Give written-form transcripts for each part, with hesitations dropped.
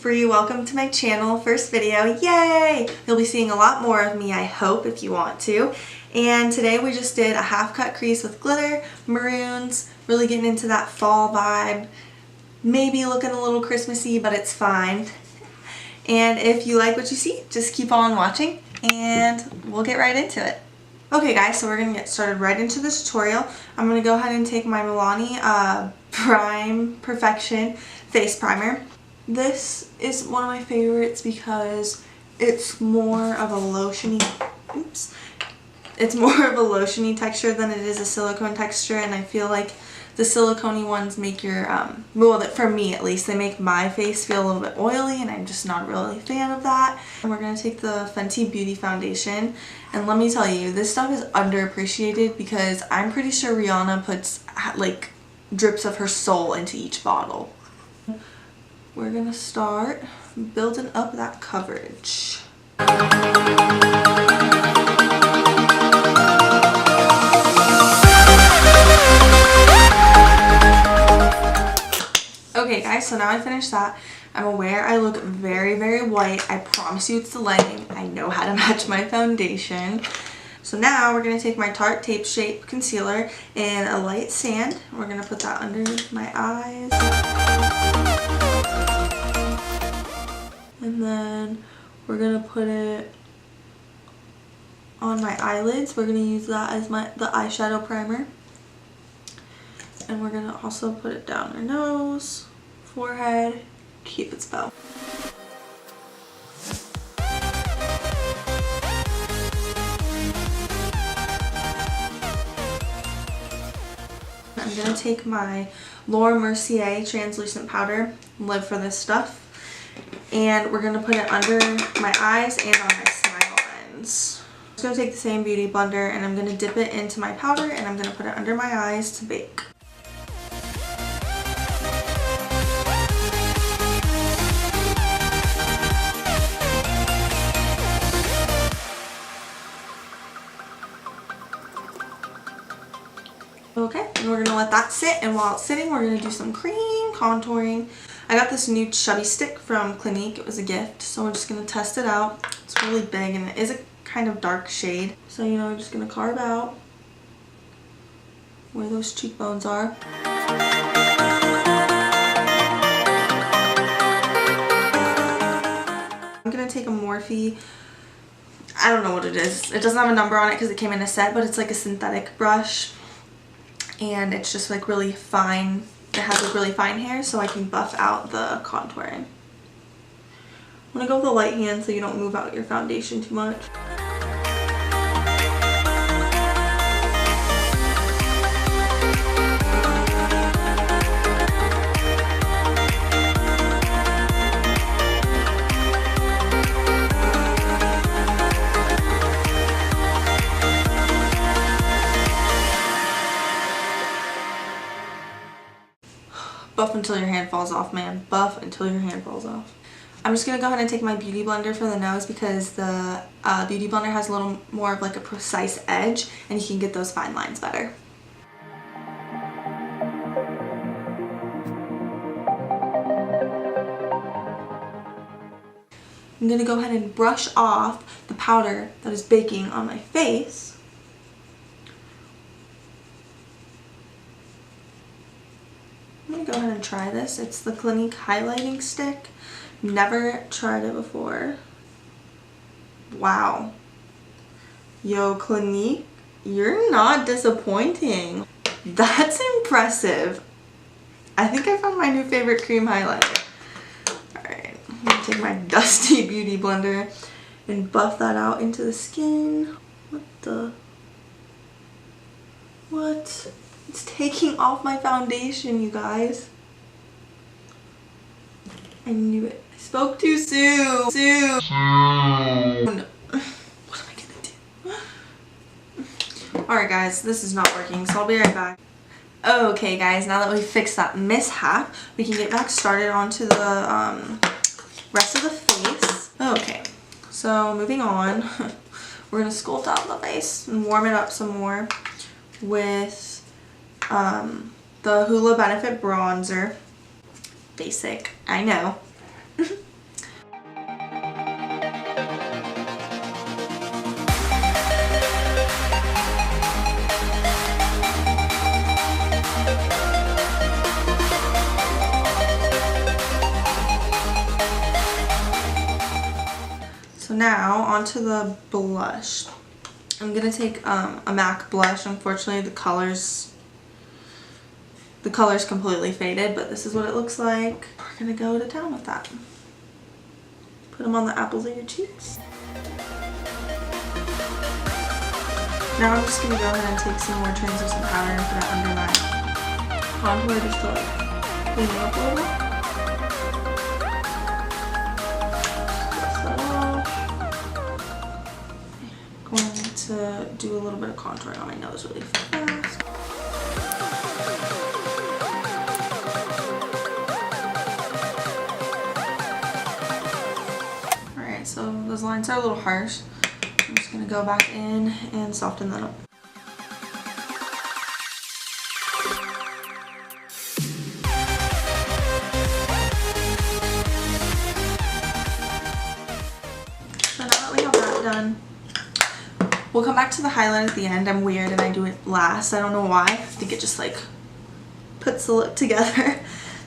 free. Welcome to my channel. First video, yay! You'll be seeing a lot more of me, I hope, if you want to. And today we just did a half cut crease with glitter, maroons, really getting into that fall vibe. Maybe looking a little Christmassy, but it's fine. And if you like what you see, just keep on watching and we'll get right into it. Okay guys, so we're going to get started right into the tutorial. I'm going to go ahead and take my Milani Perfection Face Primer. This is one of my favorites because it's more of a lotiony, it's more of a lotiony texture than it is a silicone texture, and I feel like the silicone ones make your, well, for me at least, they make my face feel a little bit oily, and I'm just not really a fan of that. And we're going to take the Fenty Beauty Foundation, and let me tell you, this stuff is underappreciated because I'm pretty sure Rihanna puts like drips of her soul into each bottle. We're going to start building up that coverage. Okay guys, so now I finished that. I'm aware I look very, very white. I promise you it's the lighting. I know how to match my foundation. So now we're going to take my Tarte Tape Shape Concealer in a light sand. We're going to put that under my eyes. And then we're going to put it on my eyelids. We're going to use that as the eyeshadow primer. And we're going to also put it down our nose, forehead, Cupid's bow. I'm going to take my Mercier translucent powder, live for this stuff, and we're going to put it under my eyes and on my smile lens. I'm just going to take the same beauty blender and I'm going to dip it into my powder and I'm going to put it under my eyes to bake. Okay, and we're going to let that sit, and while it's sitting we're going to do some cream contouring. I got this new Chubby stick from Clinique. It was a gift, so we're just going to test it out. It's really big and it is a kind of dark shade. So, you know, I'm just going to carve out where those cheekbones are. I'm going to take a Morphe, I don't know what it is. It doesn't have a number on it because it came in a set, but it's like a synthetic brush. And it's just like really fine. It has like really fine hair, so I can buff out the contouring. I'm gonna go with the light hand so you don't move out your foundation too much. Buff until your hand falls off, man. Buff until your hand falls off. I'm just going to go ahead and take my beauty blender for the nose because the beauty blender has a little more of like a precise edge and you can get those fine lines better. I'm going to go ahead and brush off the powder that is baking on my face. I'm going to go ahead and try this. It's the Clinique highlighting stick. Never tried it before. Wow. Yo, Clinique, you're not disappointing. That's impressive. I think I found my new favorite cream highlighter. Alright, I'm going to take my dusty beauty blender and buff that out into the skin. What? It's taking off my foundation, you guys. I knew it. I spoke too soon. What am I gonna do? Alright guys, this is not working, so I'll be right back. Okay guys, now that we've fixed that mishap, we can get back started onto the rest of the face. Okay, so moving on, we're gonna sculpt out the face and warm it up some more with the Hoola Benefit Bronzer. Basic, I know. now onto the blush. I'm gonna take a MAC blush. Unfortunately, the color's completely faded, but this is what it looks like. We're gonna go to town with that. Put them on the apples of your cheeks. Now I'm just gonna go ahead and take some more translucent powder and put it under my contour just to like clean it up a little. Dust that off. Going to do a little bit of contouring on my nose really fast. Alright, so those lines are a little harsh. I'm just going to go back in and soften that up. So now that we have that done, we'll come back to the highlight at the end. I'm weird and I do it last. I don't know why. I think it just like puts the look together.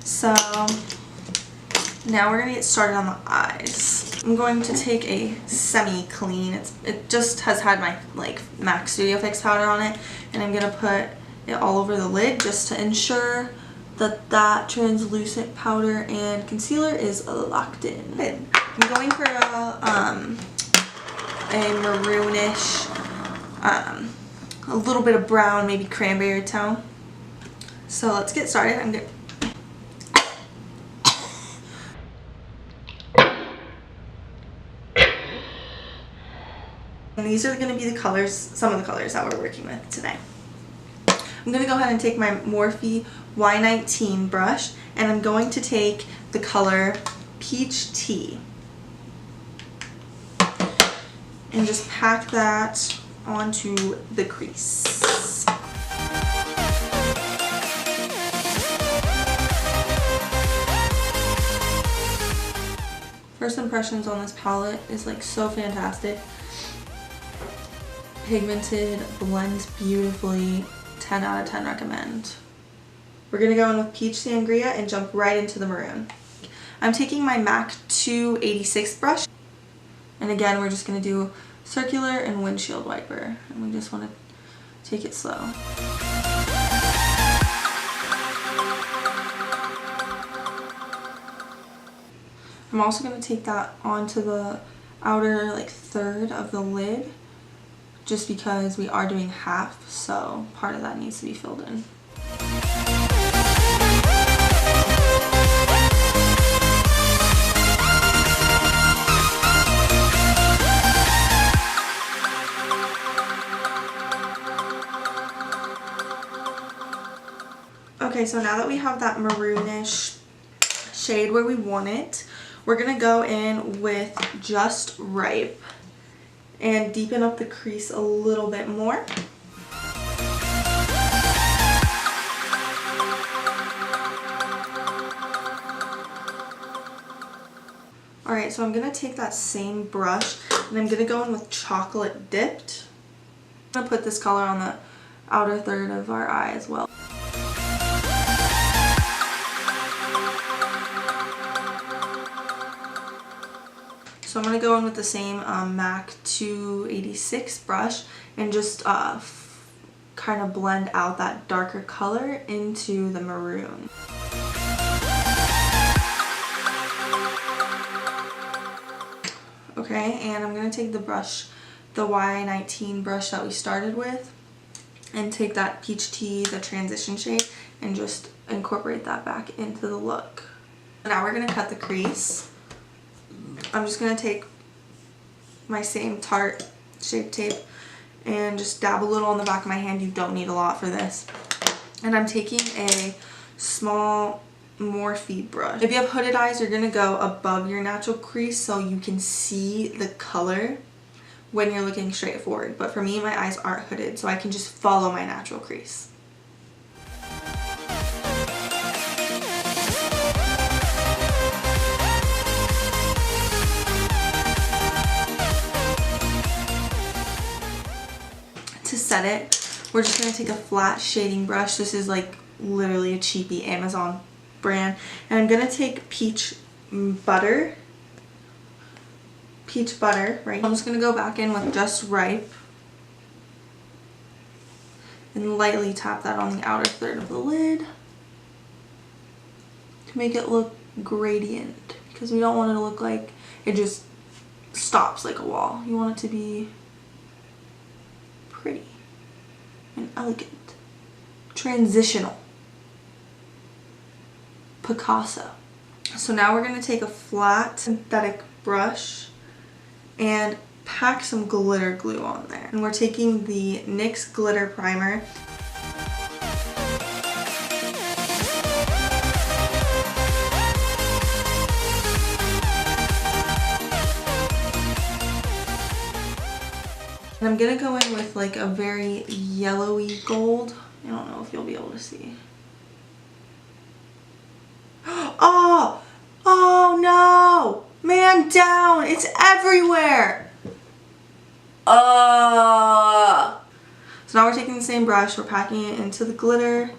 So now we're going to get started on the eyes. I'm going to take a semi-clean, it just has had my like MAC Studio Fix powder on it, and I'm going to put it all over the lid just to ensure that that translucent powder and concealer is locked in. I'm going for a maroonish, a little bit of brown, maybe cranberry tone. So let's get started. I'm good. And these are going to be the colors, some of the colors that we're working with today. I'm going to go ahead and take my Morphe Y19 brush, and I'm going to take the color Peach Tea and just pack that onto the crease. First impressions on this palette is like so fantastic. Pigmented, blends beautifully, 10 out of 10 recommend. We're going to go in with Peach Sangria and jump right into the maroon. I'm taking my MAC 286 brush, and again we're just going to do circular and windshield wiper, and we just want to take it slow. I'm also going to take that onto the outer like third of the lid, just because we are doing half, so part of that needs to be filled in. Okay, so now that we have that maroonish shade where we want it, we're gonna go in with Just Ripe and deepen up the crease a little bit more. Alright, so I'm going to take that same brush and I'm going to go in with Chocolate Dipped. I'm going to put this color on the outer third of our eye as well. So I'm going to go in with the same MAC 286 brush and just kind of blend out that darker color into the maroon. Okay, and I'm going to take the brush, the Y19 brush that we started with, and take that Peach Tea, the transition shade, and just incorporate that back into the look. Now we're going to cut the crease. I'm just going to take my same Tarte Shape Tape and just dab a little on the back of my hand. You don't need a lot for this. And I'm taking a small Morphe brush. If you have hooded eyes, you're going to go above your natural crease so you can see the color when you're looking straight forward. But for me, my eyes aren't hooded, so I can just follow my natural crease. To set it, we're just going to take a flat shading brush. This is like literally a cheapy Amazon brand. And I'm going to take Peach peach butter, right? I'm just going to go back in with Just Ripe and lightly tap that on the outer third of the lid to make it look gradient, because we don't want it to look like it just stops like a wall. You want it to be pretty and elegant, transitional, Picasso. So now we're going to take a flat synthetic brush and pack some glitter glue on there. And we're taking the NYX Glitter Primer. And I'm going to go in with like a very yellowy gold. I don't know if you'll be able to see. Oh! Oh no! Man down! It's everywhere! So now we're taking the same brush, we're packing it into the glitter,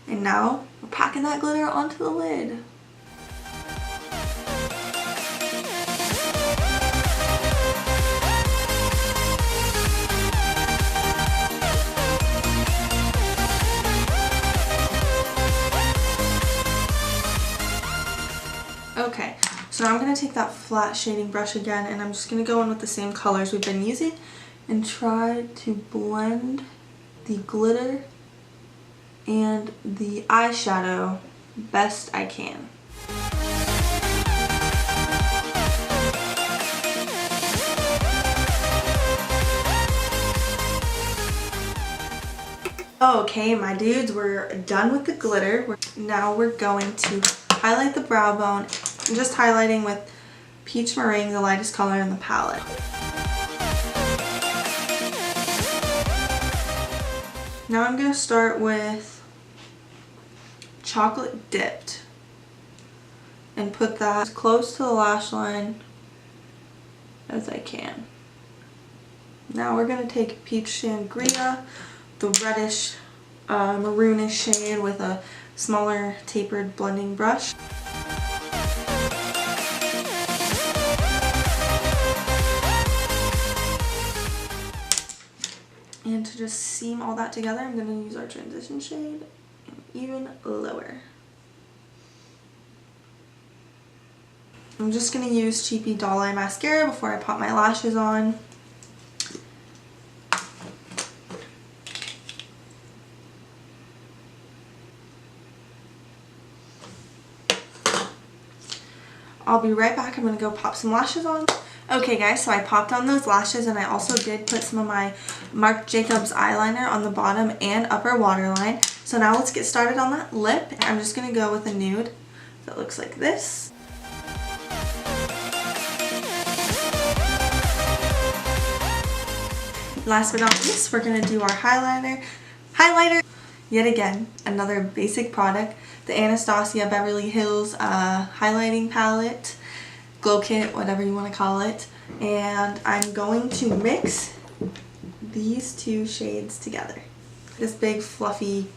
and now we're packing that glitter onto the lid. Okay, so now I'm going to take that flat shading brush again, and I'm just going to go in with the same colors we've been using and try to blend the glitter and the eyeshadow best I can. Okay, my dudes, we're done with the glitter. Now we're going to highlight the brow bone. I'm just highlighting with Peach Meringue, the lightest color in the palette. Now I'm going to start with Chocolate Dipped and put that as close to the lash line as I can. Now we're going to take Peach Sangria, the reddish maroonish shade, with a smaller tapered blending brush. And to just seam all that together, I'm going to use our transition shade and even lower. I'm just going to use Cheapy Doll Eye Mascara before I pop my lashes on. I'll be right back. I'm going to go pop some lashes on. Okay guys, so I popped on those lashes, and I also did put some of my Marc Jacobs eyeliner on the bottom and upper waterline. So now let's get started on that lip. I'm just going to go with a nude that looks like this. Last but not least, we're going to do our highlighter. Yet again, another basic product, the Anastasia Beverly Hills highlighting palette, glow kit, whatever you want to call it. And I'm going to mix these two shades together. This big fluffy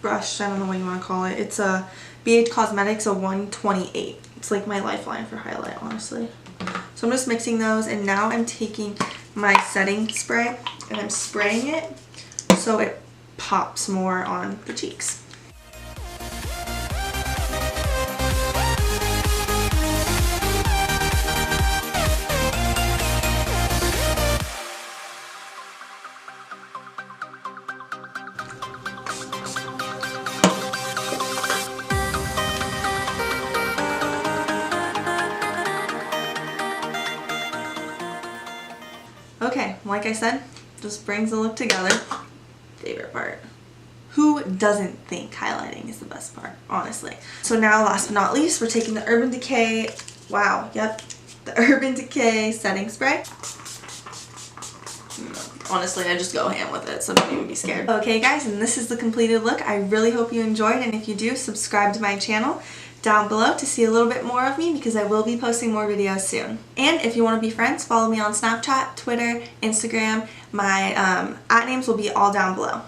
brush, I don't know what you want to call it. It's a BH Cosmetics, a 128. It's like my lifeline for highlight, honestly. So I'm just mixing those, and now I'm taking my setting spray and I'm spraying it so it pops more on the cheeks. Okay, like I said, just brings the look together. Favorite part. Who doesn't think highlighting is the best part, honestly? So now, last but not least, we're taking the Urban Decay, wow, yep, the Urban Decay setting spray. Honestly, I just go ham with it, so don't even be scared. Okay guys, and this is the completed look. I really hope you enjoyed, and if you do, subscribe to my channel down below to see a little bit more of me, because I will be posting more videos soon. And if you want to be friends, follow me on Snapchat, Twitter, Instagram. My @ names will be all down below.